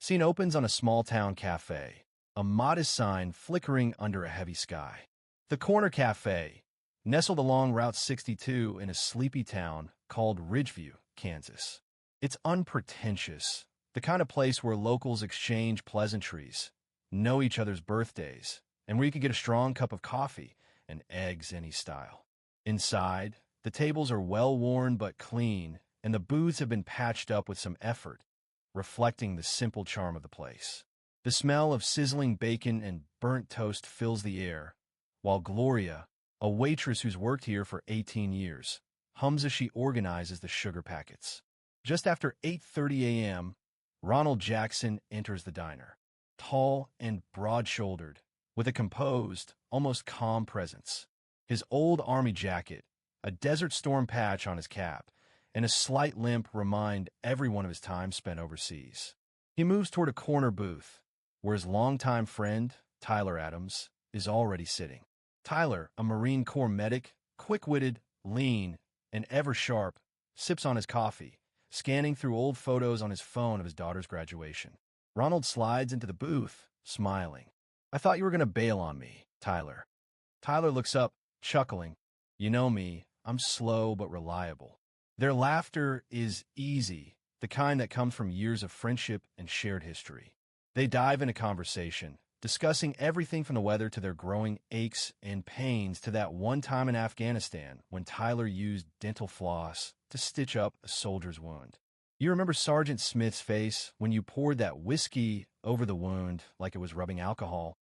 Scene opens on a small-town cafe, a modest sign flickering under a heavy sky. The Corner Cafe, nestled along Route 62 in a sleepy town called Ridgeview, Kansas. It's unpretentious, the kind of place where locals exchange pleasantries, know each other's birthdays, and where you can get a strong cup of coffee and eggs any style. Inside, the tables are well-worn but clean, and the booths have been patched up with some effort, reflecting the simple charm of the place. The smell of sizzling bacon and burnt toast fills the air, while Gloria, a waitress who's worked here for 18 years, hums as she organizes the sugar packets. Just after 8:30 a.m., Ronald Jackson enters the diner, tall and broad-shouldered, with a composed, almost calm presence. His old army jacket, a Desert Storm patch on his cap, and a slight limp remind everyone of his time spent overseas. He moves toward a corner booth, where his longtime friend, Tyler Adams, is already sitting. Tyler, a Marine Corps medic, quick-witted, lean, and ever-sharp, sips on his coffee, scanning through old photos on his phone of his daughter's graduation. Ronald slides into the booth, smiling. "I thought you were going to bail on me, Tyler." Tyler looks up, chuckling. "You know me, I'm slow but reliable." Their laughter is easy, the kind that comes from years of friendship and shared history. They dive into conversation, discussing everything from the weather to their growing aches and pains to that one time in Afghanistan when Tyler used dental floss to stitch up a soldier's wound. "You remember Sergeant Smith's face when you poured that whiskey over the wound like it was rubbing alcohol?"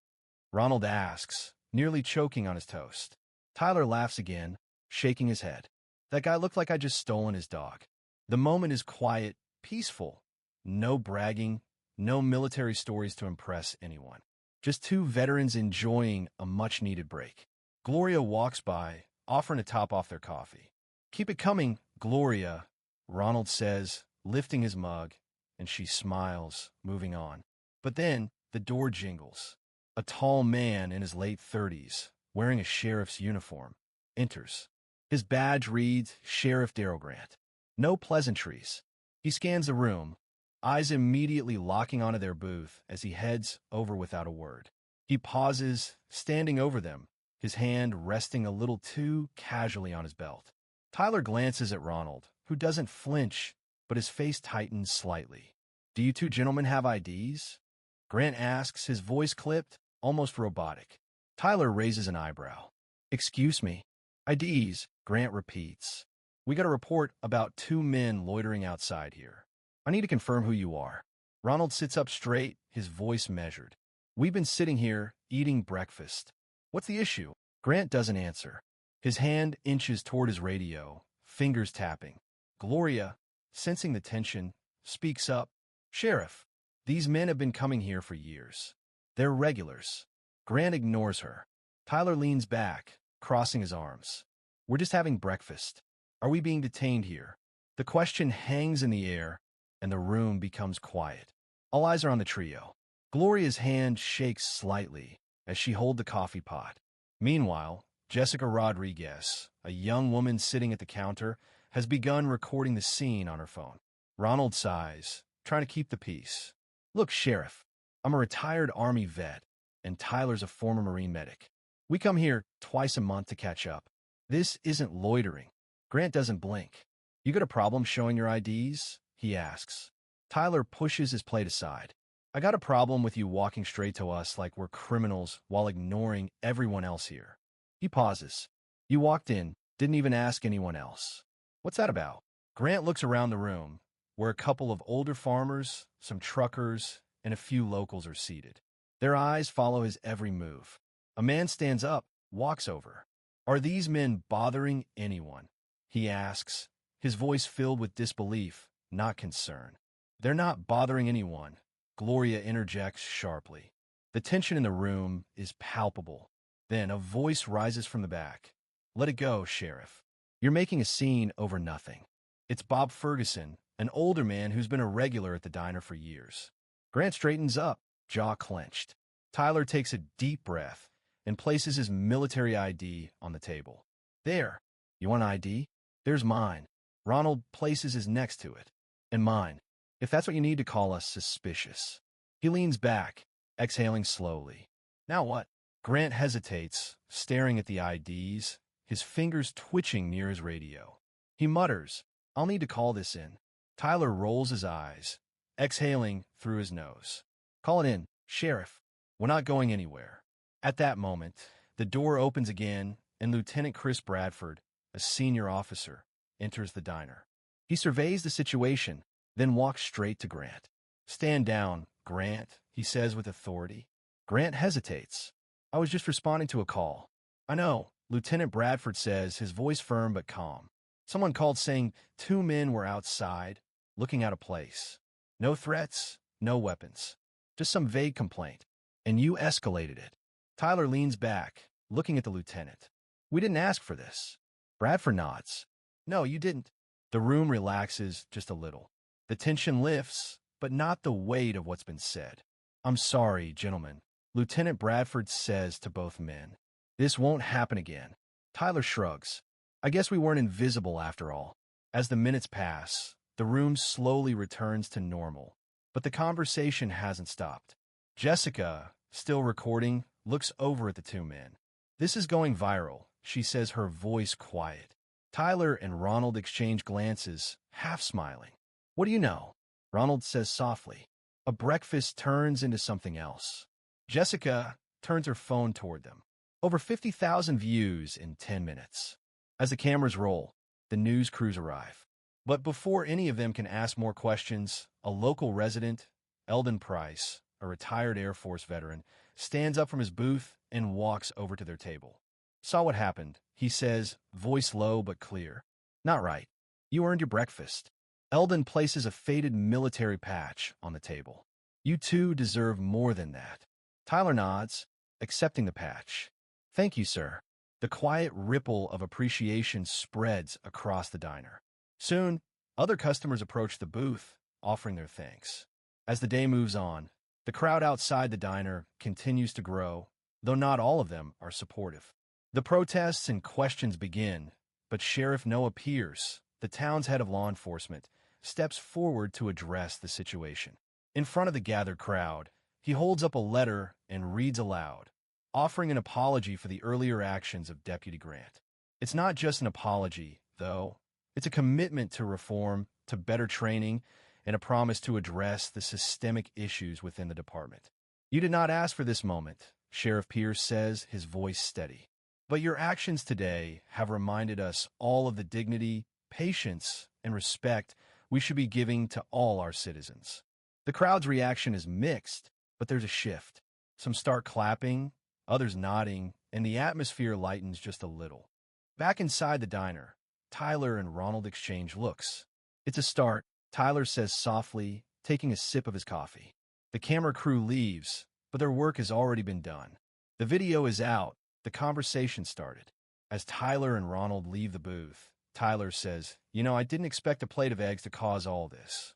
Ronald asks, nearly choking on his toast. Tyler laughs again, shaking his head. "That guy looked like I'd just stolen his dog." The moment is quiet, peaceful. No bragging, no military stories to impress anyone. Just two veterans enjoying a much-needed break. Gloria walks by, offering to top off their coffee. "Keep it coming, Gloria," Ronald says, lifting his mug, and she smiles, moving on. But then, the door jingles. A tall man in his late 30s, wearing a sheriff's uniform, enters. His badge reads Sheriff Darrell Grant. No pleasantries. He scans the room, eyes immediately locking onto their booth as he heads over without a word. He pauses, standing over them, his hand resting a little too casually on his belt. Tyler glances at Ronald, who doesn't flinch, but his face tightens slightly. "Do you two gentlemen have IDs?" Grant asks, his voice clipped, almost robotic. Tyler raises an eyebrow. "Excuse me." "IDs," Grant repeats. "We got a report about two men loitering outside here. I need to confirm who you are." Ronald sits up straight, his voice measured. "We've been sitting here, eating breakfast. What's the issue?" Grant doesn't answer. His hand inches toward his radio, fingers tapping. Gloria, sensing the tension, speaks up. "Sheriff, these men have been coming here for years. They're regulars." Grant ignores her. Tyler leans back, crossing his arms. "We're just having breakfast. Are we being detained here?" The question hangs in the air, and the room becomes quiet. All eyes are on the trio. Gloria's hand shakes slightly as she holds the coffee pot. Meanwhile, Jessica Rodriguez, a young woman sitting at the counter, has begun recording the scene on her phone. Ronald sighs, trying to keep the peace. "Look, Sheriff, I'm a retired Army vet, and Tyler's a former Marine medic. We come here twice a month to catch up. This isn't loitering." Grant doesn't blink. "You got a problem showing your IDs?" he asks. Tyler pushes his plate aside. "I got a problem with you walking straight to us like we're criminals while ignoring everyone else here." He pauses. "You walked in, didn't even ask anyone else. What's that about?" Grant looks around the room, where a couple of older farmers, some truckers, and a few locals are seated. Their eyes follow his every move. A man stands up, walks over. "Are these men bothering anyone?" he asks, his voice filled with disbelief, not concern. "They're not bothering anyone," Gloria interjects sharply. The tension in the room is palpable. Then a voice rises from the back. "Let it go, Sheriff. You're making a scene over nothing." It's Bob Ferguson, an older man who's been a regular at the diner for years. Grant straightens up, jaw clenched. Tyler takes a deep breath and places his military ID on the table. "There. You want an ID? There's mine." Ronald places his next to it. "And mine, if that's what you need to call us suspicious." He leans back, exhaling slowly. Now what? Grant hesitates, staring at the IDs, his fingers twitching near his radio. He mutters, "I'll need to call this in." Tyler rolls his eyes, exhaling through his nose. "Call it in, Sheriff. We're not going anywhere." At that moment, the door opens again, and Lieutenant Chris Bradford, a senior officer, enters the diner. He surveys the situation, then walks straight to Grant. "Stand down, Grant," he says with authority. Grant hesitates. "I was just responding to a call." "I know," Lieutenant Bradford says, his voice firm but calm. "Someone called saying 2 men were outside, looking out of place. No threats, no weapons. Just some vague complaint. And you escalated it." Tyler leans back, looking at the lieutenant. "We didn't ask for this." Bradford nods. "No, you didn't." The room relaxes just a little. The tension lifts, but not the weight of what's been said. "I'm sorry, gentlemen," Lieutenant Bradford says to both men. "This won't happen again." Tyler shrugs. "I guess we weren't invisible after all." As the minutes pass, the room slowly returns to normal, but the conversation hasn't stopped. Jessica, still recording, looks over at the 2 men. "This is going viral," she says, her voice quiet. Tyler and Ronald exchange glances, half smiling. "What do you know?" Ronald says softly. A breakfast turns into something else. Jessica turns her phone toward them. Over 50,000 views in 10 minutes. As the cameras roll, the news crews arrive. But before any of them can ask more questions, a local resident, Eldon Price, a retired Air Force veteran, stands up from his booth and walks over to their table. "Saw what happened," he says, voice low but clear. "Not right. You earned your breakfast." Eldon places a faded military patch on the table. "You two deserve more than that." Tyler nods, accepting the patch. "Thank you, sir." The quiet ripple of appreciation spreads across the diner. Soon, other customers approach the booth, offering their thanks. As the day moves on, the crowd outside the diner continues to grow, though not all of them are supportive. The protests and questions begin, but Sheriff Noah Pierce, the town's head of law enforcement, steps forward to address the situation. In front of the gathered crowd, he holds up a letter and reads aloud, offering an apology for the earlier actions of Deputy Grant. It's not just an apology, though. It's a commitment to reform, to better training, and a promise to address the systemic issues within the department. "You did not ask for this moment," Sheriff Pierce says, his voice steady. "But your actions today have reminded us all of the dignity, patience, and respect we should be giving to all our citizens." The crowd's reaction is mixed, but there's a shift. Some start clapping, others nodding, and the atmosphere lightens just a little. Back inside the diner, Tyler and Ronald exchange looks. "It's a start," Tyler says softly, taking a sip of his coffee. The camera crew leaves, but their work has already been done. The video is out, the conversation started. As Tyler and Ronald leave the booth, Tyler says, I didn't expect a plate of eggs to cause all this."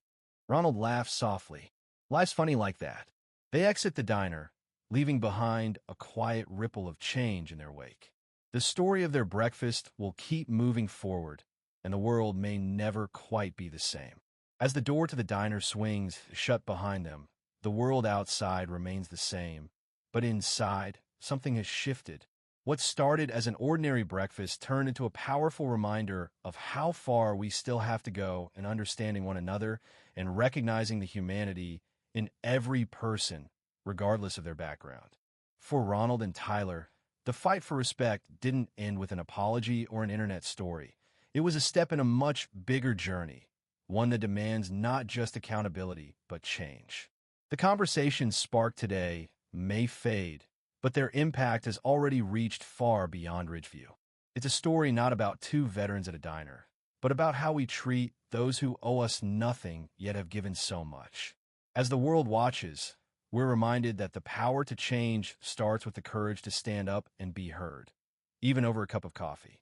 Ronald laughs softly. "Life's funny like that." They exit the diner, leaving behind a quiet ripple of change in their wake. The story of their breakfast will keep moving forward, and the world may never quite be the same. As the door to the diner swings shut behind them, the world outside remains the same, but inside, something has shifted. What started as an ordinary breakfast turned into a powerful reminder of how far we still have to go in understanding one another and recognizing the humanity in every person, regardless of their background. For Ronald and Tyler, the fight for respect didn't end with an apology or an internet story. It was a step in a much bigger journey, one that demands not just accountability, but change. The conversations sparked today may fade, but their impact has already reached far beyond Ridgeview. It's a story not about 2 veterans at a diner, but about how we treat those who owe us nothing yet have given so much. As the world watches, we're reminded that the power to change starts with the courage to stand up and be heard, even over a cup of coffee.